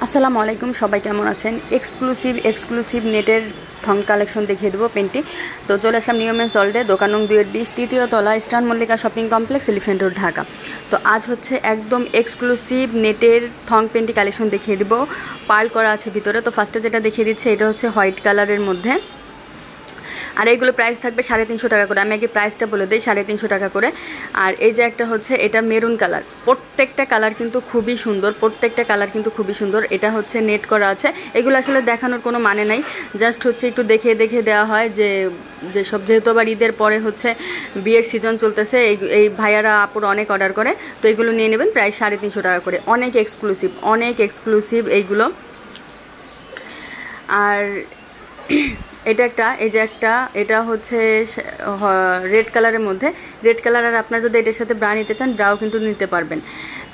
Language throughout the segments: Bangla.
আসসালামু আলাইকুম, সবাই কেমন আছেন? এক্সক্লুসিভ নেটের থং কালেকশন দেখিয়ে দেবো পেন্টি। তো চলে আসলাম নিউ মেন্স ওয়ার্ল্ডে, দোকান নং 2-20, তৃতীয় তলা, eastern Mallika shopping complex, elephant road, Dhaka. তো আজ হচ্ছে একদম এক্সক্লুসিভ নেটের থং পেন্টি কালেকশন দেখিয়ে দেবো। পার্ল করা আছে ভিতরে। তো ফার্স্টে যেটা দেখিয়ে দিচ্ছে এটা হচ্ছে হোয়াইট কালারের মধ্যে, আর এইগুলো প্রাইস থাকবে 350 টাকা করে। আমি আগে প্রাইসটা বলে দিই, 350 টাকা করে। আর এই যে একটা হচ্ছে এটা মেরুন কালার, প্রত্যেকটা কালার কিন্তু খুবই সুন্দর, এটা হচ্ছে নেট করা আছে। এগুলো আসলে দেখানোর কোনো মানে নাই, জাস্ট হচ্ছে একটু দেখে দেওয়া হয় যেসব, যেহেতু আবার ঈদের পরে হচ্ছে বিয়ের সিজন চলতেছে, এই ভাইয়ারা আপুর অনেক অর্ডার করে, তো এগুলো নিয়ে নেবেন প্রাইস 350 টাকা করে। অনেক এক্সক্লুসিভ এইগুলো। আর এটা হচ্ছে রেড কালারের মধ্যে, রেড কালার। আর আপনার যদি এটার সাথে ব্রা নিতে চান, ব্রাও কিন্তু নিতে পারবেন।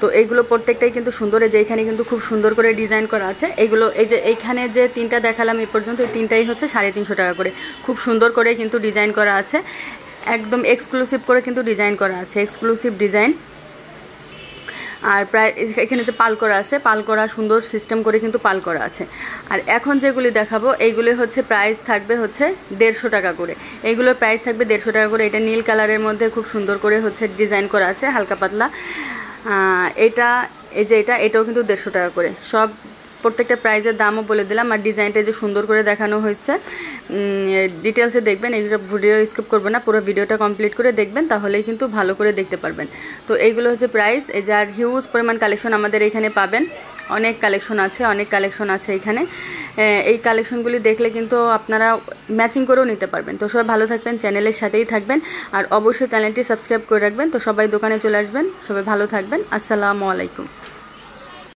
তো এইগুলো প্রত্যেকটাই কিন্তু সুন্দর। এই যে এখানে কিন্তু খুব সুন্দর করে ডিজাইন করা আছে এইগুলো। এই যে এইখানে যে তিনটা দেখালাম এই পর্যন্ত, এই তিনটাই হচ্ছে 350 টাকা করে। খুব সুন্দর করে কিন্তু ডিজাইন করা আছে, একদম এক্সক্লুসিভ করে কিন্তু ডিজাইন করা আছে, এক্সক্লুসিভ ডিজাইন। আর প্রায় এখানে যে পাল করা আছে, পাল করা সুন্দর সিস্টেম করে কিন্তু পাল করা আছে। আর এখন যেগুলি দেখাবো এইগুলি হচ্ছে প্রাইস থাকবে হচ্ছে 150 টাকা করে। এইগুলোর প্রাইস থাকবে 150 টাকা করে। এটা নীল কালারের মধ্যে খুব সুন্দর করে হচ্ছে ডিজাইন করা আছে, হালকা পাতলা। এটাও কিন্তু 150 টাকা করে। সব প্রত্যেকটা প্রাইজের দামও বলে দিলাম। আর ডিজাইনটা যে সুন্দর করে দেখানো হয়েছে, ডিটেলসে দেখবেন। এইগুলো ভিডিও স্কিপ করবেন না, পুরো ভিডিওটা কমপ্লিট করে দেখবেন, তাহলেই কিন্তু ভালো করে দেখতে পারবেন। তো এইগুলো হচ্ছে প্রাইস। এই যে আর হিউজ পরিমাণ কালেকশন আমাদের এখানে পাবেন, অনেক কালেকশন আছে এখানে। এই কালেকশনগুলি দেখলে কিন্তু আপনারা ম্যাচিং করেও নিতে পারবেন। তো সবাই ভালো থাকবেন, চ্যানেলের সাথেই থাকবেন, আর অবশ্যই চ্যানেলটি সাবস্ক্রাইব করে রাখবেন। তো সবাই দোকানে চলে আসবেন, সবাই ভালো থাকবেন। আসসালামু আলাইকুম।